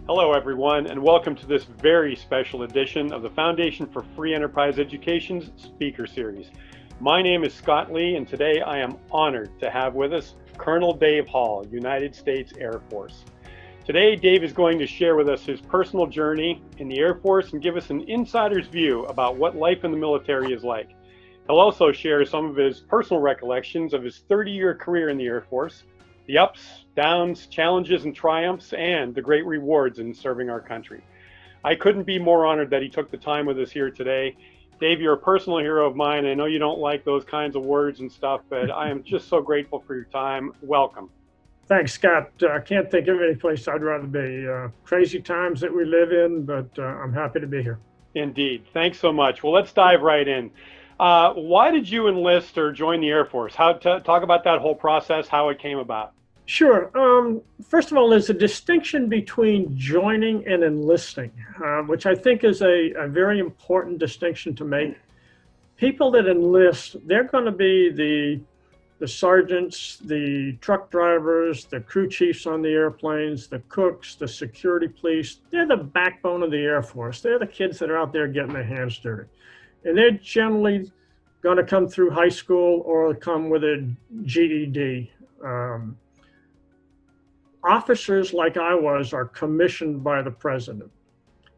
Hello, everyone, and welcome to this very special edition of the Foundation for Free Enterprise Education's Speaker Series. My name is Scott Lee, and today I am honored to have with us Colonel Dave Hall, United States Air Force. Today, Dave is going to share with us his personal journey in the Air Force and give us an insider's view about what life in the military is like. He'll also share some of his personal recollections of his 30-year career in the Air Force, the ups, downs, challenges, and triumphs, and the great rewards in serving our country. I couldn't be more honored that he took the time with us here today. Dave, you're a personal hero of mine. I know you don't like those kinds of words and stuff, but I am just so grateful for your time. Welcome. Thanks, Scott. I can't think of any place I'd rather be. Crazy times that we live in, but I'm happy to be here. Indeed. Thanks so much. Well, let's dive right in. Why did you enlist or join the Air Force? Talk about that whole process, how it came about. Sure. First of all, there's a distinction between joining and enlisting, which I think is a very important distinction to make. People that enlist, they're going to be the sergeants, the truck drivers, the crew chiefs on the airplanes, the cooks, the security police. They're the backbone of the Air Force. They're the kids that are out there getting their hands dirty. And they're generally going to come through high school or come with a GED. Officers like I was are commissioned by the president.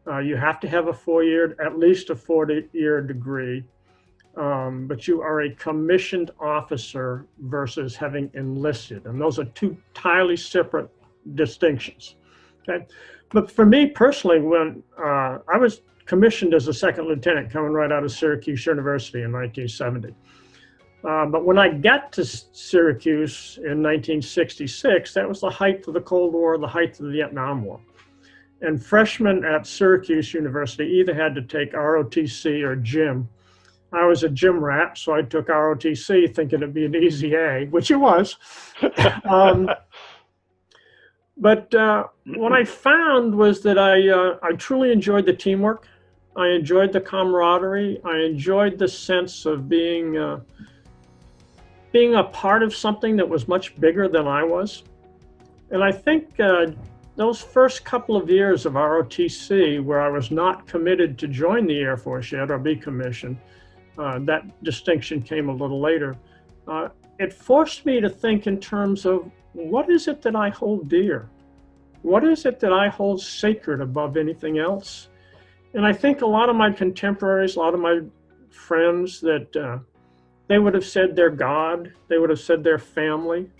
You have to have at least a 4-year degree, but you are a commissioned officer versus having enlisted. And those are two entirely separate distinctions. Okay, but for me personally, when I was commissioned as a second lieutenant coming right out of Syracuse University in 1970. But when I got to Syracuse in 1966, that was the height of the Cold War, the height of the Vietnam War. And freshmen at Syracuse University either had to take ROTC or gym. I was a gym rat, so I took ROTC thinking it'd be an easy A, which it was. But what I found was that I truly enjoyed the teamwork. I enjoyed the camaraderie. I enjoyed the sense of being a part of something that was much bigger than I was. And I think those first couple of years of ROTC, where I was not committed to join the Air Force yet or be commissioned, that distinction came a little later. It forced me to think in terms of what is it that I hold dear? What is it that I hold sacred above anything else? And I think a lot of my contemporaries, a lot of my friends, that they would have said their God, they would have said their family.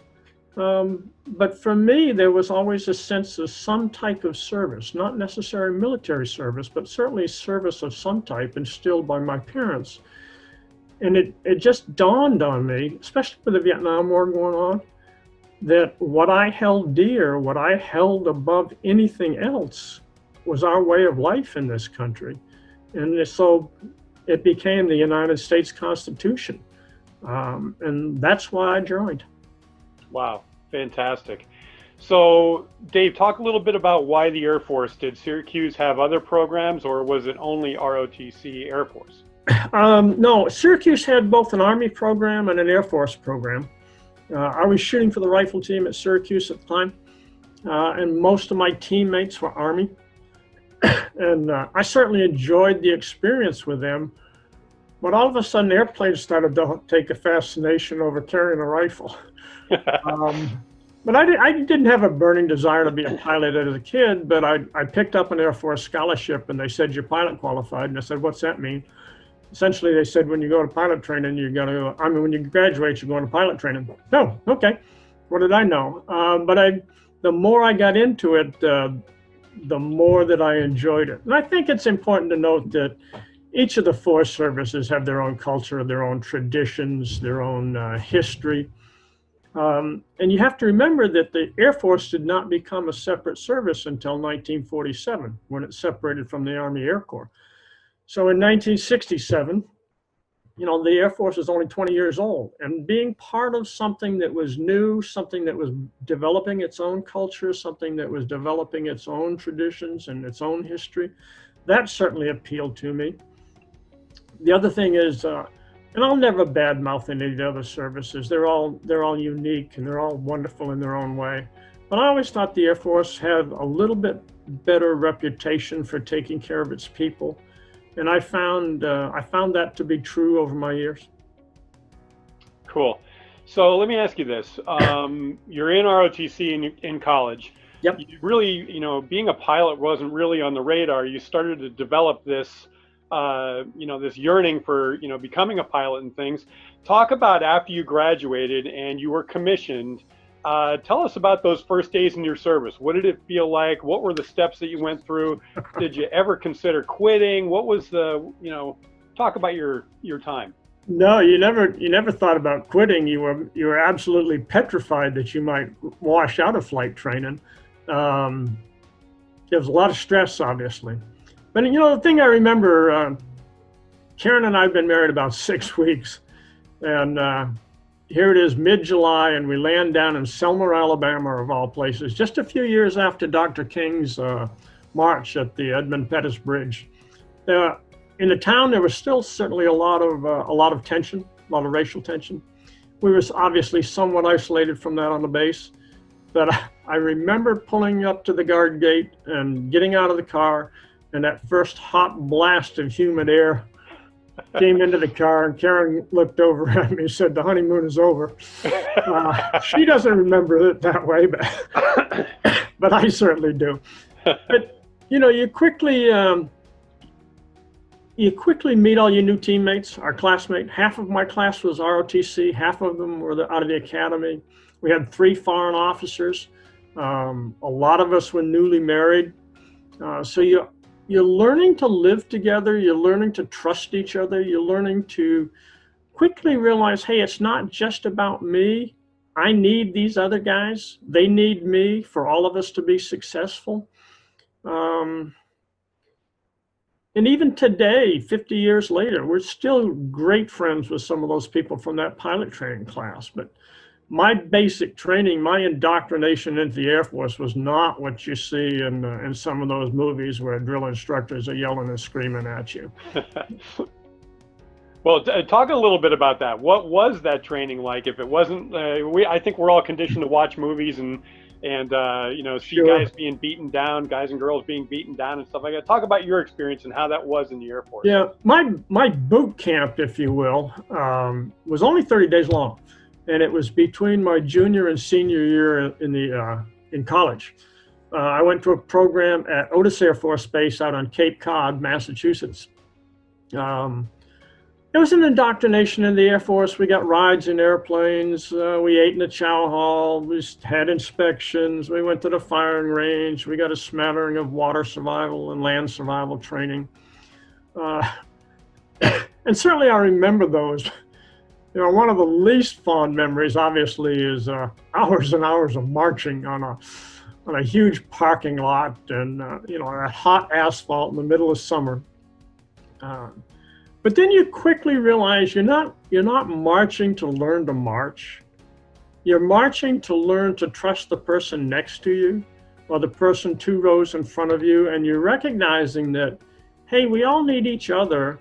But for me, there was always a sense of some type of service, not necessarily military service, but certainly service of some type instilled by my parents. And it just dawned on me, especially with the Vietnam War going on, that what I held dear, what I held above anything else, was our way of life in this country. And so it became the United States Constitution. And that's why I joined. Wow, fantastic. So, Dave, talk a little bit about why the Air Force. Did Syracuse have other programs, or was it only ROTC Air Force? No, Syracuse had both an Army program and an Air Force program. I was shooting for the rifle team at Syracuse at the time, and most of my teammates were Army. And I certainly enjoyed the experience with them. But all of a sudden, airplanes started to take a fascination over carrying a rifle. But I didn't have a burning desire to be a pilot as a kid, but I picked up an Air Force scholarship, and they said, you're pilot qualified. And I said, what's that mean? Essentially, they said, when you go to pilot training, when you graduate, you're going to pilot training. Oh, okay. What did I know? But the more I got into it, the more that I enjoyed it. And I think it's important to note that each of the force services have their own culture, their own traditions, their own history. And you have to remember that the Air Force did not become a separate service until 1947, when it separated from the Army Air Corps. So in 1967, the Air Force was only 20 years old, and being part of something that was new, something that was developing its own culture, something that was developing its own traditions and its own history, that certainly appealed to me. The other thing is, and I'll never badmouth any of the other services. They're all unique and they're all wonderful in their own way. But I always thought the Air Force had a little bit better reputation for taking care of its people, and I found that to be true over my years. Cool. So let me ask you this. You're in ROTC in college. Yep. You really, being a pilot wasn't really on the radar. You started to develop this, this yearning for, becoming a pilot and things. Talk about after you graduated and you were commissioned. Tell us about those first days in your service. What did it feel like? What were the steps that you went through? Did you ever consider quitting? What was talk about your time. No, you never thought about quitting. You were absolutely petrified that you might wash out of flight training. There was a lot of stress, obviously. But the thing I remember, Karen and I have been married about 6 weeks, and here it is mid-July, and we land down in Selma, Alabama, of all places, just a few years after Dr. King's march at the Edmund Pettus Bridge. In the town, there was still certainly a lot of tension, a lot of racial tension. We were obviously somewhat isolated from that on the base, but I remember pulling up to the guard gate and getting out of the car, and that first hot blast of humid air came into the car, and Karen looked over at me and said, "The honeymoon is over." She doesn't remember it that way, but I certainly do. But you quickly meet all your new teammates. Our classmate, half of my class was ROTC, half of them were out of the academy. We had 3 foreign officers. A lot of us were newly married. So you're learning to live together. You're learning to trust each other. You're learning to quickly realize, hey, it's not just about me. I need these other guys. They need me for all of us to be successful. And even today, 50 years later, we're still great friends with some of those people from that pilot training class. But my basic training, my indoctrination into the Air Force was not what you see in some of those movies where drill instructors are yelling and screaming at you. Well, talk a little bit about that. What was that training like? If it wasn't, I think we're all conditioned to watch movies and see Sure. guys being beaten down, guys and girls being beaten down and stuff like that. Talk about your experience and how that was in the Air Force. Yeah, my boot camp, if you will, was only 30 days long, and it was between my junior and senior year in college. I went to a program at Otis Air Force Base out on Cape Cod, Massachusetts. It was an indoctrination in the Air Force. We got rides in airplanes. We ate in the chow hall. We had inspections. We went to the firing range. We got a smattering of water survival and land survival training. And certainly I remember those. One of the least fond memories, obviously, is hours and hours of marching on a huge parking lot and that hot asphalt in the middle of summer. But then you quickly realize you're not marching to learn to march. You're marching to learn to trust the person next to you or the person 2 rows in front of you, and you're recognizing that, hey, we all need each other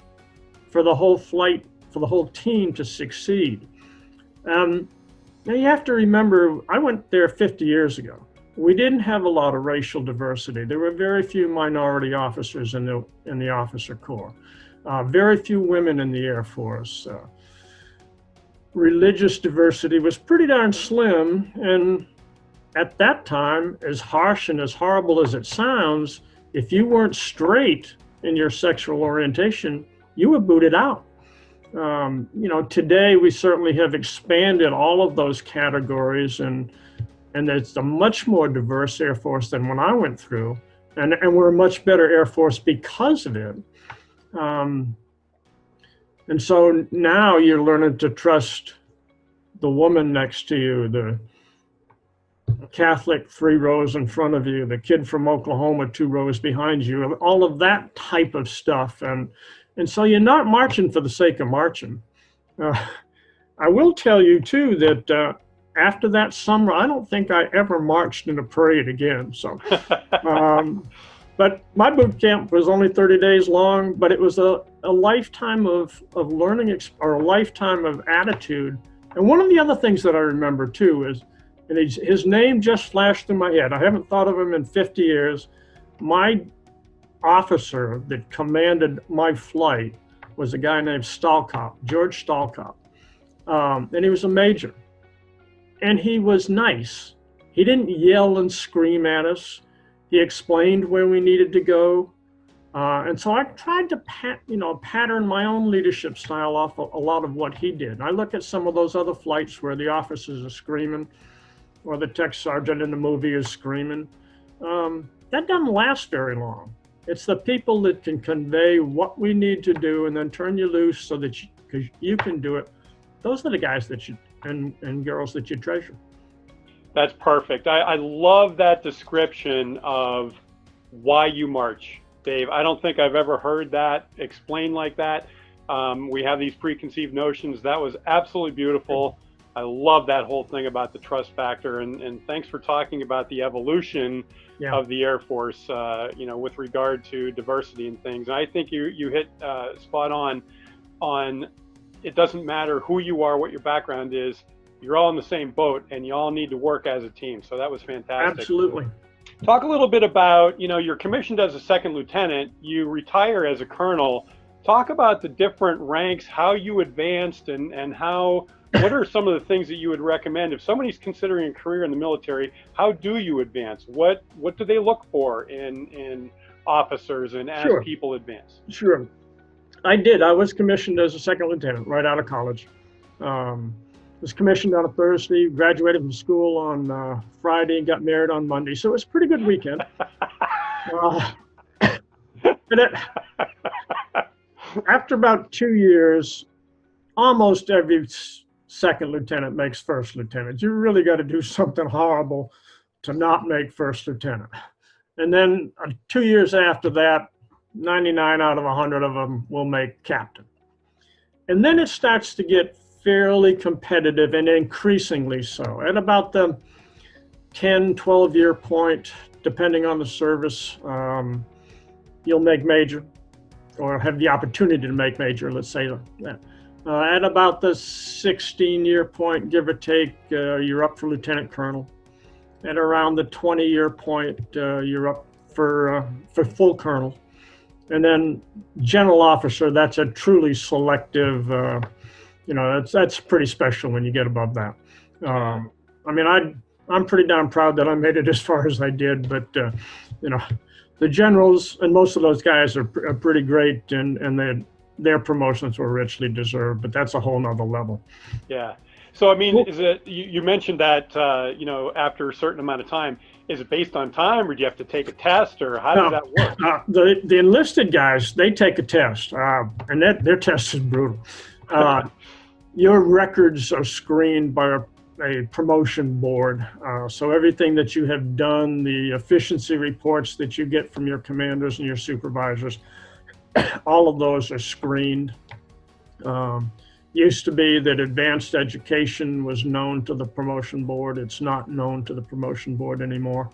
for the whole flight, for the whole team to succeed. Now you have to remember, I went there 50 years ago. We didn't have a lot of racial diversity. There were very few minority officers in the officer corps. Very few women in the Air Force. Religious diversity was pretty darn slim, and at that time, as harsh and as horrible as it sounds, if you weren't straight in your sexual orientation, you were booted out. Today we certainly have expanded all of those categories, and it's a much more diverse Air Force than when I went through, and we're a much better Air Force because of it. And so now you're learning to trust the woman next to you, the Catholic 3 rows in front of you, the kid from Oklahoma 2 rows behind you, all of that type of stuff. And so you're not marching for the sake of marching. I will tell you too that after that summer, I don't think I ever marched in a parade again. So, but my boot camp was only 30 days long, but it was a lifetime of learning or a lifetime of attitude. And one of the other things that I remember too is And his name just flashed through my head. I haven't thought of him in 50 years. My officer that commanded my flight was a guy named Stalkop, George Stalkop. And he was a major. And he was nice. He didn't yell and scream at us. He explained where we needed to go. And so I tried to pattern my own leadership style off a lot of what he did. I look at some of those other flights where the officers are screaming, or the tech sergeant in the movie is screaming. That doesn't last very long. It's the people that can convey what we need to do and then turn you loose so that because you can do it. Those are the guys that you and girls that you treasure. That's perfect. I love that description of why you march, Dave. I don't think I've ever heard that explained like that. We have these preconceived notions. That was absolutely beautiful. I love that whole thing about the trust factor, and thanks for talking about the evolution of the Air Force, with regard to diversity and things. And I think you hit spot on. It doesn't matter who you are, what your background is. You're all in the same boat, and you all need to work as a team. So that was fantastic. Absolutely. Talk a little bit about, you're commissioned as a second lieutenant. You retire as a colonel. Talk about the different ranks, how you advanced, and what are some of the things that you would recommend if somebody's considering a career in the military? How do you advance? What do they look for in officers and as people advance? Sure. I did. I was commissioned as a second lieutenant right out of college. Was commissioned on a Thursday, graduated from school on Friday, got married on Monday. So it was a pretty good weekend. After about 2 years, almost every second lieutenant makes first lieutenant. You really got to do something horrible to not make first lieutenant. And then 2 years after that, 99 out of 100 of them will make captain. And then it starts to get fairly competitive and increasingly so. At about the 10, 12-year point, depending on the service, you'll make major or have the opportunity to make major, let's say that. At about the 16-year point, give or take, you're up for lieutenant colonel. At around the 20-year point, you're up for full colonel. And then general officer, that's a truly selective, that's pretty special when you get above that. I'm pretty darn proud that I made it as far as I did, but, the generals and most of those guys are pretty great, and their promotions were richly deserved, but that's a whole nother level. Yeah. So, is it, you mentioned that, after a certain amount of time, is it based on time, or do you have to take a test, or how does that work? The enlisted guys, they take a test, and their test is brutal. Your records are screened by a promotion board. So everything that you have done, the efficiency reports that you get from your commanders and your supervisors, all of those are screened. Used to be that advanced education was known to the promotion board. It's not known to the promotion board anymore.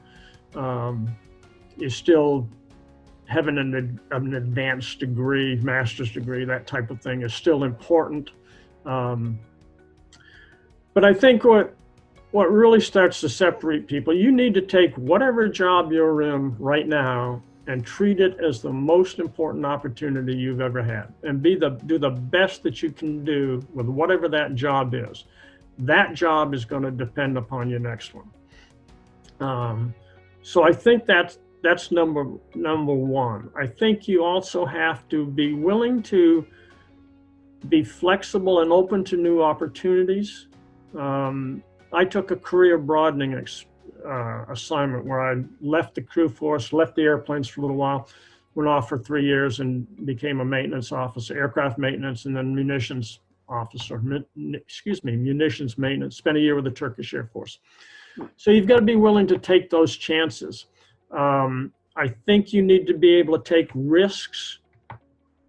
You still having an advanced degree, master's degree, that type of thing is still important. But I think what really starts to separate people, you need to take whatever job you're in right now and treat it as the most important opportunity you've ever had, and do the best that you can do with whatever that job is. That job is going to depend upon your next one. So I think that's number one. I think you also have to be willing to be flexible and open to new opportunities. I took a career broadening assignment where I left the crew force, left the airplanes for a little while, went off for 3 years and became a maintenance officer, aircraft maintenance, and then munitions officer, munitions maintenance, spent a year with the Turkish Air Force. So you've got to be willing to take those chances. I think you need to be able to take risks,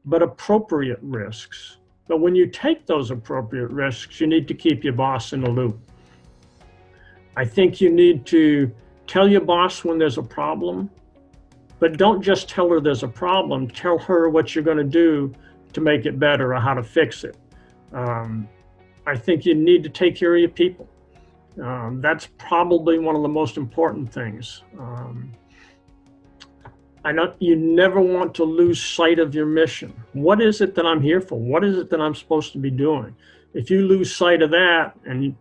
but appropriate risks. But when you take those appropriate risks, you need to keep your boss in the loop. I think you need to tell your boss when there's a problem, but don't just tell her there's a problem. Tell her what you're going to do to make it better or how to fix it. I think you need to take care of your people. That's probably one of the most important things. You never want to lose sight of your mission. What is it that I'm here for? What is it that I'm supposed to be doing? If you lose sight of that and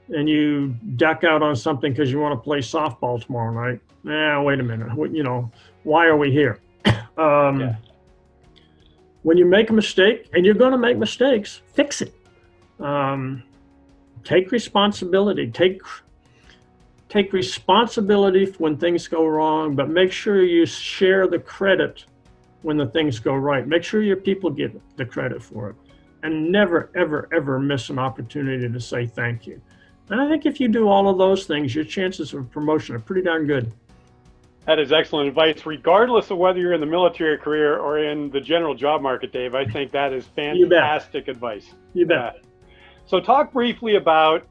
you duck out on something because you want to play softball tomorrow night, wait a minute. Why are we here? Yeah. When you make a mistake, and you're going to make mistakes, fix it. Take responsibility. Take responsibility when things go wrong, but make sure you share the credit when the things go right. Make sure your people get the credit for it, and never, ever, ever miss an opportunity to say thank you. And I think if you do all of those things, your chances of promotion are pretty darn good. That is excellent advice, regardless of whether you're in the military career or in the general job market, Dave. I think that is fantastic advice. You bet. So talk briefly about,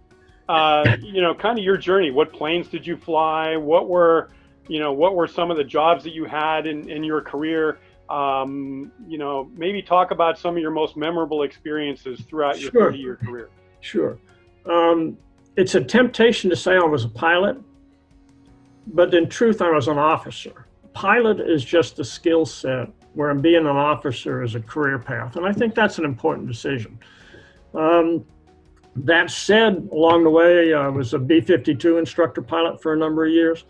kind of your journey. What planes did you fly? What were some of the jobs that you had in your career? Maybe talk about some of your most memorable experiences throughout your 30-year career. Sure. It's a temptation to say I was a pilot, but in truth, I was an officer. Pilot is just a skill set, where being an officer is a career path. And I think that's an important decision. That said, along the way, I was a B-52 instructor pilot for a number of years,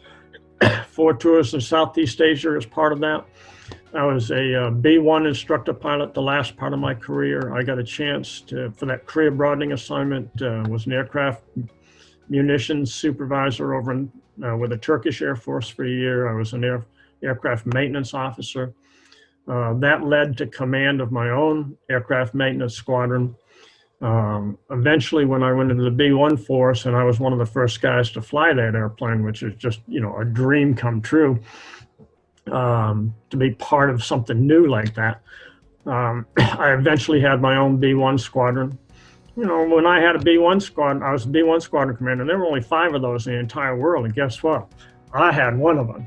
4 tours in Southeast Asia as part of that. I was a B-1 instructor pilot the last part of my career. I got a chance for that career broadening assignment, was an aircraft munitions supervisor over with the Turkish Air Force for a year. I was an aircraft maintenance officer. That led to command of my own aircraft maintenance squadron. Eventually, when I went into the B-1 force, and I was one of the first guys to fly that airplane, which is just, a dream come true, to be part of something new like that. I eventually had my own B-1 squadron. When I had a B-1 squadron, I was a B-1 squadron commander, and there were only 5 of those in the entire world. And guess what? I had one of them,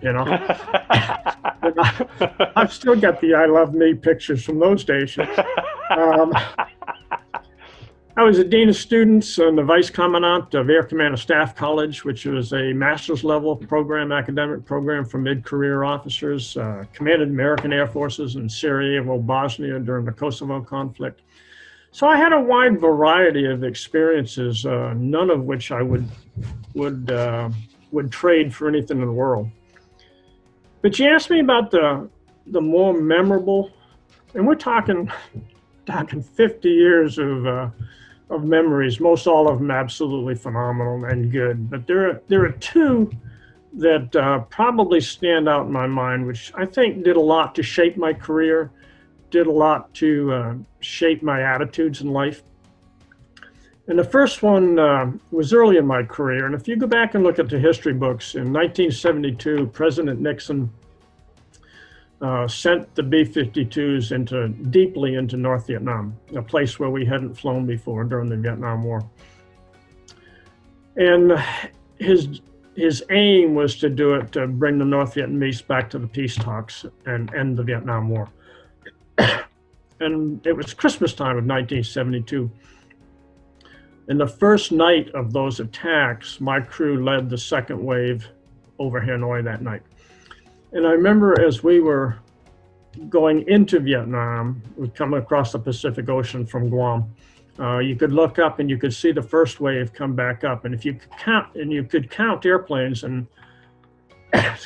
I've still got the I Love Me pictures from those days. I was a dean of students and the vice commandant of Air Command and Staff College, which was a master's level program, academic program for mid-career officers. Commanded American Air Forces in Sarajevo, Bosnia during the Kosovo conflict. So I had a wide variety of experiences, none of which I would trade for anything in the world. But you asked me about the more memorable, and we're talking 50 years of memories, most all of them absolutely phenomenal and good. But there are 2 that probably stand out in my mind, which I think did a lot to shape my career, did a lot to shape my attitudes in life. And the first one was early in my career. And if you go back and look at the history books, in 1972, President Nixon sent the B-52s deeply into North Vietnam, a place where we hadn't flown before during the Vietnam War. And his aim was to do it to bring the North Vietnamese back to the peace talks and end the Vietnam War. And it was Christmas time of 1972. And the first night of those attacks, my crew led the second wave over Hanoi that night. And I remember as we were going into Vietnam, we'd come across the Pacific Ocean from Guam. You could look up and you could see the first wave come back up. And if you could count airplanes and,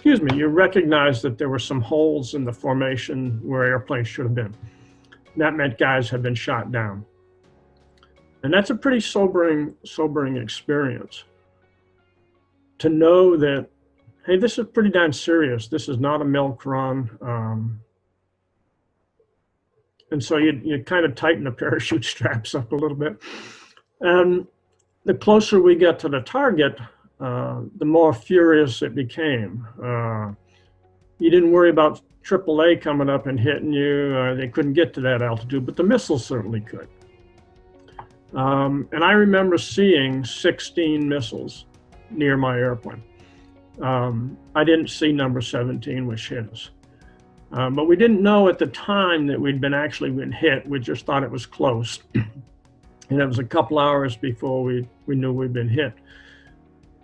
you recognize that there were some holes in the formation where airplanes should have been. That meant guys had been shot down. And that's a pretty sobering experience. To know that, hey, this is pretty darn serious. This is not a milk run. And so you kind of tighten the parachute straps up a little bit. And the closer we get to the target, the more furious it became. You didn't worry about AAA coming up and hitting you. They couldn't get to that altitude, but the missiles certainly could. And I remember seeing 16 missiles near my airplane. I didn't see number 17, which hit us. But we didn't know at the time that we'd been hit. We just thought it was close. And it was a couple hours before we knew we'd been hit.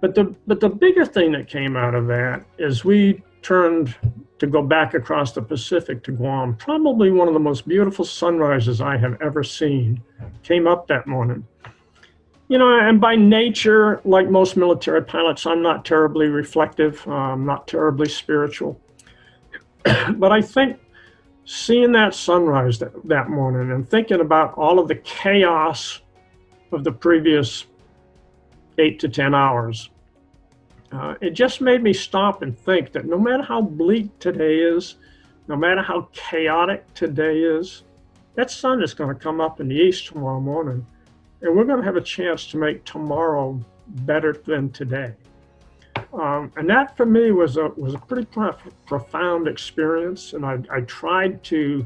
But the bigger thing that came out of that is we turned to go back across the Pacific to Guam. Probably one of the most beautiful sunrises I have ever seen came up that morning. You know, and by nature, like most military pilots, I'm not terribly reflective, I'm not terribly spiritual. But I think seeing that sunrise that morning and thinking about all of the chaos of the previous 8 to 10 hours, it just made me stop and think that no matter how bleak today is, no matter how chaotic today is, that sun is going to come up in the east tomorrow morning, and we're going to have a chance to make tomorrow better than today. And that for me was a pretty profound experience, and I tried to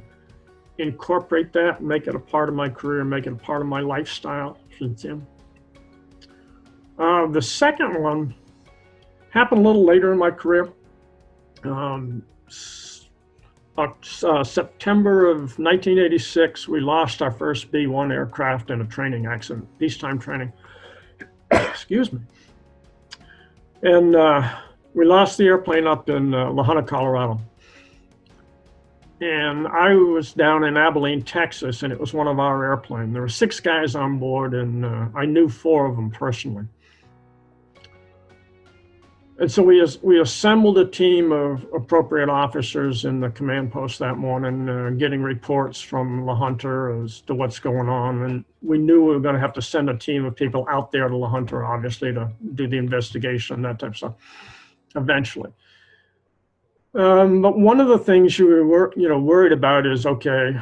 incorporate that and make it a part of my career, make it a part of my lifestyle since then. The second one happened a little later in my career. September of 1986, we lost our first B-1 aircraft in a training accident, peacetime training. Excuse me. And we lost the airplane up in La Junta, Colorado. And I was down in Abilene, Texas, and it was one of our airplanes. There were 6 guys on board, and I knew 4 of them personally. And so we assembled a team of appropriate officers in the command post that morning, getting reports from La Junta as to what's going on. And we knew we were going to have to send a team of people out there to La Junta, obviously, to do the investigation, that type of stuff, eventually. But one of the things you were worried about is, okay,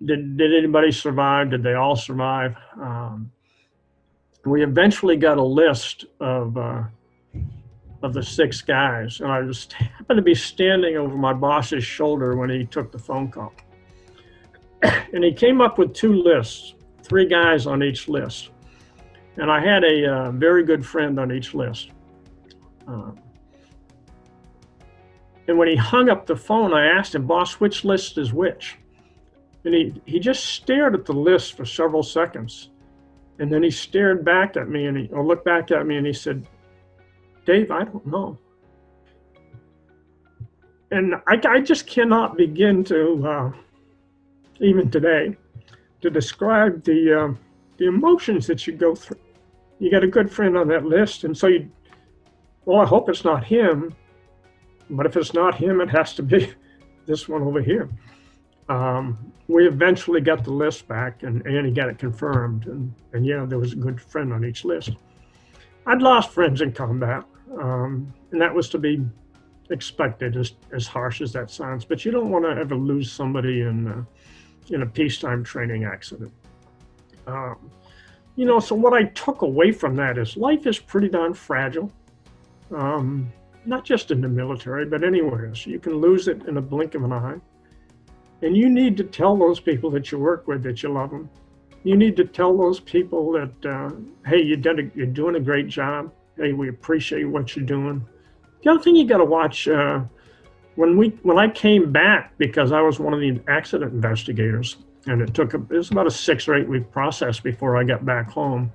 did anybody survive? Did they all survive? We eventually got a list of the 6 guys, and I just happened to be standing over my boss's shoulder when he took the phone call. And he came up with 2 lists, 3 guys on each list. And I had a very good friend on each list. And when he hung up the phone, I asked him, "Boss, which list is which?" And he just stared at the list for several seconds. And then he stared back at me, or looked back at me, and he said, "Dave, I don't know." And I just cannot begin to, even today, to describe the emotions that you go through. You got a good friend on that list, and so I hope it's not him, but if it's not him, it has to be this one over here. We eventually got the list back, and he got it confirmed, and yeah, there was a good friend on each list. I'd lost friends in combat. And that was to be expected, as harsh as that sounds. But you don't want to ever lose somebody in a peacetime training accident. So what I took away from that is life is pretty darn fragile. Not just in the military, but anywhere. So you can lose it in a blink of an eye. And you need to tell those people that you work with that you love them. You need to tell those people that, hey, you're doing a great job. Hey, we appreciate what you're doing. The other thing you got to watch, when I came back, because I was one of the accident investigators, and it was about a 6 or 8 week process before I got back home.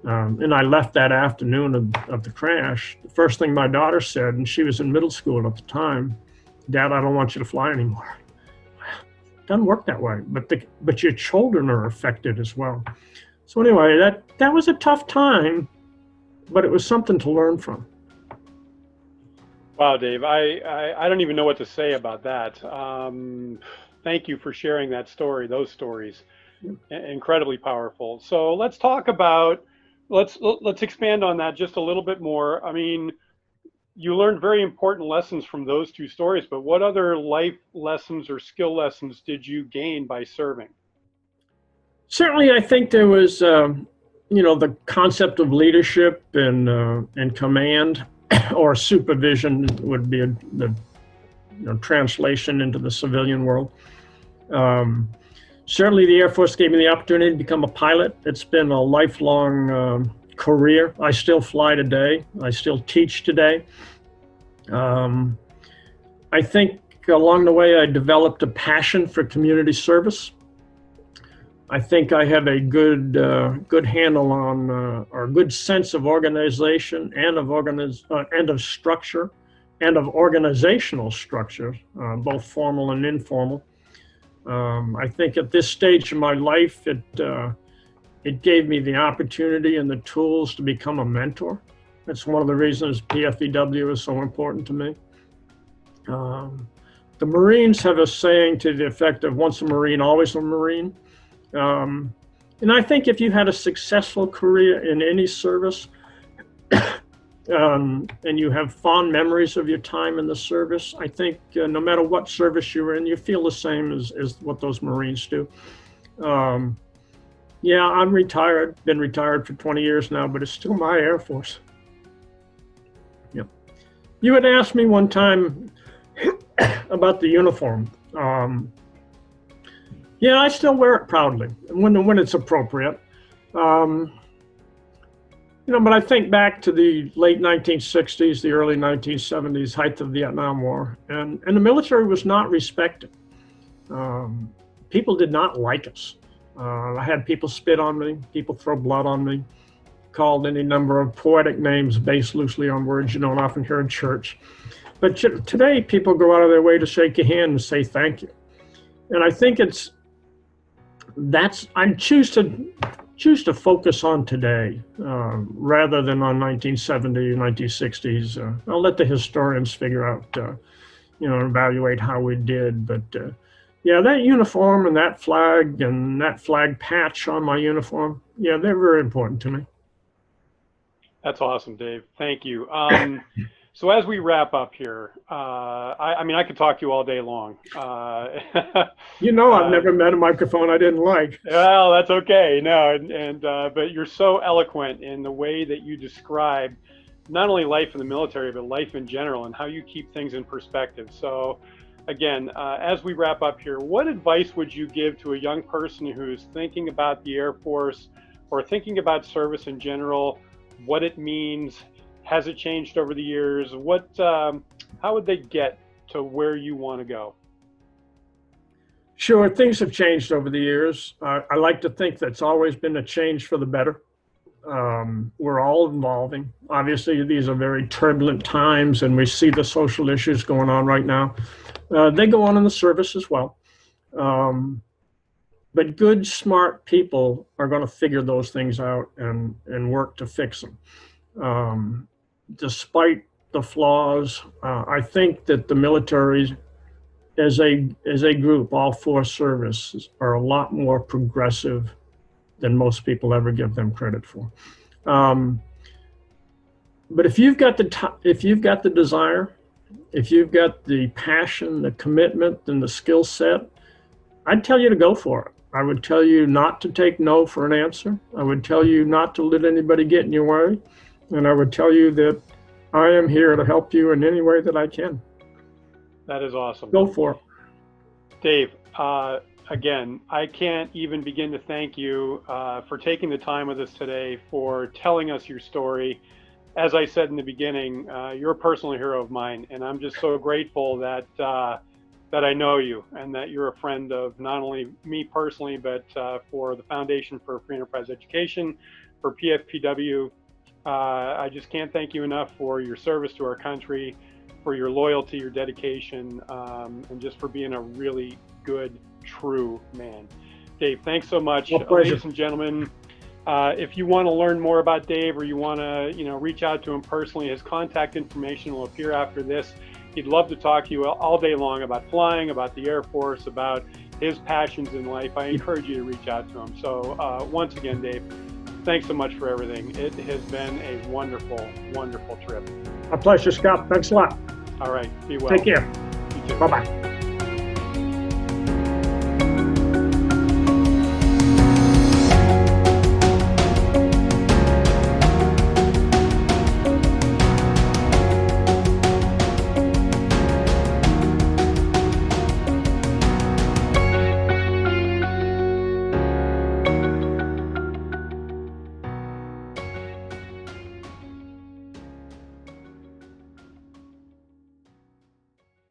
And I left that afternoon of the crash. The first thing my daughter said, and she was in middle school at the time, "Dad, I don't want you to fly anymore." It doesn't work that way, but your children are affected as well. So anyway, that was a tough time, but it was something to learn from. Wow, Dave, I don't even know what to say about that. Thank you for sharing that story, those stories. Incredibly powerful. So let's talk about, let's expand on that just a little bit more. I mean, you learned very important lessons from those 2 stories, but what other life lessons or skill lessons did you gain by serving? Certainly, I think there was, the concept of leadership and command, or supervision would be the translation into the civilian world. Certainly, the Air Force gave me the opportunity to become a pilot. It's been a lifelong career. I still fly today. I still teach today. I think along the way, I developed a passion for community service. I think I have a good handle on or a good sense of organization and of structure and of organizational structure, both formal and informal. I think at this stage of my life, it gave me the opportunity and the tools to become a mentor. That's one of the reasons PFEW is so important to me. The Marines have a saying to the effect of once a Marine, always a Marine. And I think if you had a successful career in any service, and you have fond memories of your time in the service, I think no matter what service you're in, you feel the same as what those Marines do. Yeah, I'm retired, been retired for 20 years now, but it's still my Air Force. Yep. You had asked me one time about the uniform. Yeah, I still wear it proudly when it's appropriate. But I think back to the late 1960s, the early 1970s, height of the Vietnam War, and the military was not respected. People did not like us. I had people spit on me, people throw blood on me, called any number of poetic names based loosely on words you don't often hear in church. But today, people go out of their way to shake your hand and say thank you. And I think I choose to focus on today rather than on 1970, 1960s. I'll let the historians figure out, evaluate how we did. But yeah, that uniform and that flag patch on my uniform, yeah, they're very important to me. That's awesome, Dave. Thank you. So as we wrap up here, I could talk to you all day long. I've never met a microphone I didn't like. Well, that's okay. No, but you're so eloquent in the way that you describe not only life in the military, but life in general and how you keep things in perspective. So again, as we wrap up here, what advice would you give to a young person who's thinking about the Air Force or thinking about service in general, what it means? Has it changed over the years? How would they get to where you want to go? Sure, things have changed over the years. I like to think that's always been a change for the better. We're all evolving. Obviously, these are very turbulent times, and we see the social issues going on right now. They go on in the service as well. But good, smart people are going to figure those things out and work to fix them. Despite the flaws, I think that the military, as a group, all four services are a lot more progressive than most people ever give them credit for. But if you've got the desire, if you've got the passion, the commitment, and the skill set, I'd tell you to go for it. I would tell you not to take no for an answer. I would tell you not to let anybody get in your way. And I would tell you that I am here to help you in any way that I can. That is awesome. Go for it. Dave, again, I can't even begin to thank you for taking the time with us today, for telling us your story. As I said in the beginning, you're a personal hero of mine, and I'm just so grateful that I know you and that you're a friend of not only me personally, but for the Foundation for Free Enterprise Education, for PFPW. I just can't thank you enough for your service to our country, for your loyalty, your dedication, and just for being a really good, true man. Dave, thanks so much. Ladies and gentlemen, if you want to learn more about Dave or you want to reach out to him personally, his contact information will appear after this. He'd love to talk to you all day long about flying, about the Air Force, about his passions in life. I encourage you to reach out to him. So once again, Dave, thanks so much for everything. It has been a wonderful, wonderful trip. A pleasure, Scott. Thanks a lot. All right. Be well. Take care. You too. Bye-bye.